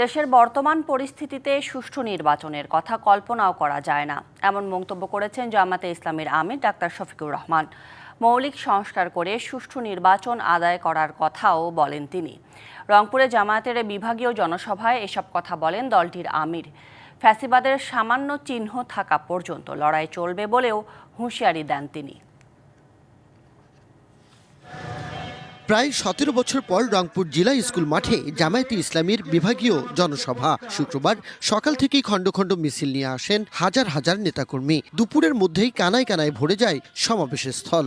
দেশের বর্তমান পরিস্থিতিতে সুষ্ঠু নির্বাচনের কথা কল্পনাও করা যায় না, এমন মন্তব্য করেছেন জামায়াতে ইসলামীর আমির ডাক্তার শফিকুর রহমান। মৌলিক সংস্কার করে সুষ্ঠু নির্বাচন আদায় করার কথাও বলেন তিনি। রংপুরে জামায়াতের বিভাগীয় জনসভায় এসব কথা বলেন দলটির আমির। ফ্যাসিবাদের সামান্য চিহ্ন থাকা পর্যন্ত লড়াই চলবে বলেও হুঁশিয়ারি দেন তিনি। প্রায় 17 বছর পর রংপুর জেলা স্কুল মাঠে জামায়াতে ইসলামীর বিভাগীয় জনসভা। শুক্রবার সকাল থেকেই খণ্ড খণ্ড মিছিল নিয়ে আসেন হাজার হাজার নেতাকর্মী। দুপুরের মধ্যেই কানায় কানায় ভরে যায় সমাবেশের স্থল।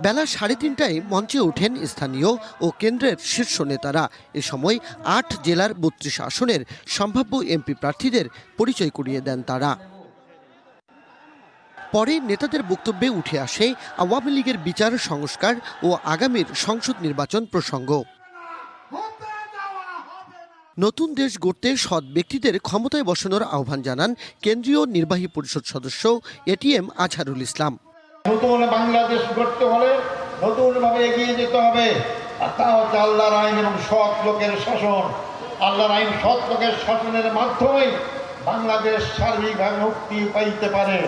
বেলা 3:30টায় মঞ্চে ওঠেন স্থানীয় ও কেন্দ্রের শীর্ষ নেতারা। এ সময় 8 জেলার 32 আসনের সম্ভাব্য এমপি প্রার্থীদের পরিচয় করিয়ে দেন তারা। পরে নেতাদের বক্তব্যে উঠে আসে আওয়ামী লীগের বিচার সংস্কার ও আগামীর সংসদ নির্বাচন প্রসঙ্গ। নতুন দেশ গড়তে সৎ ব্যক্তিদের ক্ষমতায় বসানোর আহ্বান জানান কেন্দ্রীয় নির্বাহী পরিষদ সদস্য এটিএম আজহারুল ইসলাম। নতুন বাংলাদেশ গড়তে হলে নতুনভাবে এগিয়ে যেতে হবে, আর তা হচ্ছে আল্লাহর আইন এবং সৎ লোকের শাসন। আল্লাহর আইন সৎ লোকের শাসনের মাধ্যমে বাংলাদেশ সার্বিকভাবে মুক্তি পাইতে পারে।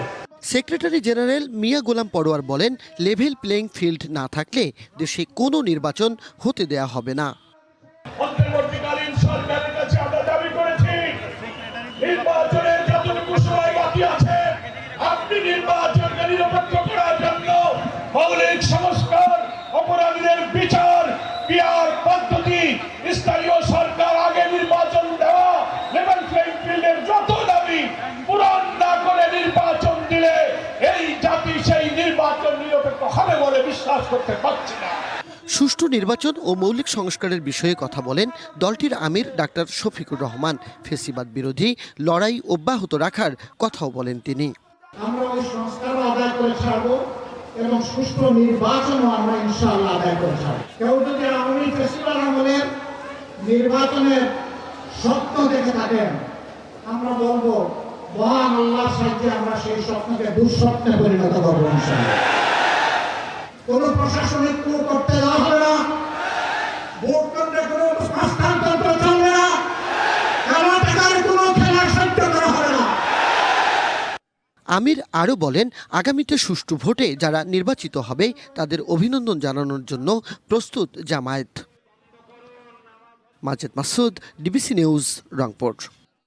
সেক্রেটারি জেনারেল মিয়া গোলাম পরোয়ার বলেন, লেভেল প্লেইং ফিল্ড না থাকলে দেশে কোনো নির্বাচন হতে দেয়া হবে না। অন্তর্বর্তীকালীন সরকারের কাছে আমরা দাবি করেছি, নির্বাচনের যতটুকু সময় বাকি আছে আপনি নির্বাচনকে নিরপেক্ষ করার জন্য মৌলিক সংস্কার, অপরাধীদের বিচার, পিআর পদ্ধতি, স্থানীয় সরকার আগে নির্বাচন দেওয়া, লেভেল প্লেইং ফিল্ডের যত দাবি পূরণ না করে নির্বাচন দিলে এই জাতি সেই নির্বাচন নিরপেক্ষ হবে বলে বিশ্বাস করতে পারছি না। সুষ্ঠু নির্বাচন ও মৌলিক সংস্কারের বিষয়ে কথা বলেন দলটির আমির ডাক্তার শফিকুর রহমান। ফেসিবাদ বিরোধী লড়াই অব্যাহত রাখার কথাও বলেন তিনি। আমরা ওই সংস্কার আদায় করে ছাড়বো এবং সুষ্ঠু নির্বাচনও আমরা ইনশাআল্লাহ আদায় করে ছাড়বো। কেউ যদি আওয়ামী ফেসিবাদ আমলের নির্বাচনের স্বপ্ন দেখে থাকেন, আমরা বলবো মহান আল্লাহর সাহায্যে আমরা সেই স্বপ্নকে দুঃস্বপ্নে পরিণত করবো ইনশাআল্লাহ। কোন প্রশাসনিক ক্রু করতে দেওয়া হবে না, ভোট কেন্দ্রে কোনো হস্তান্তর চলবে না, কালো টাকার কোনো খেলা সহ্য করা হবে না। আমির আরও বলেন, আগামীতে সুষ্ঠু ভোটে যারা নির্বাচিত হবে তাদের অভিনন্দন জানানোর জন্য প্রস্তুত জামায়াত। Majed Masud, DBC news, Rangpur.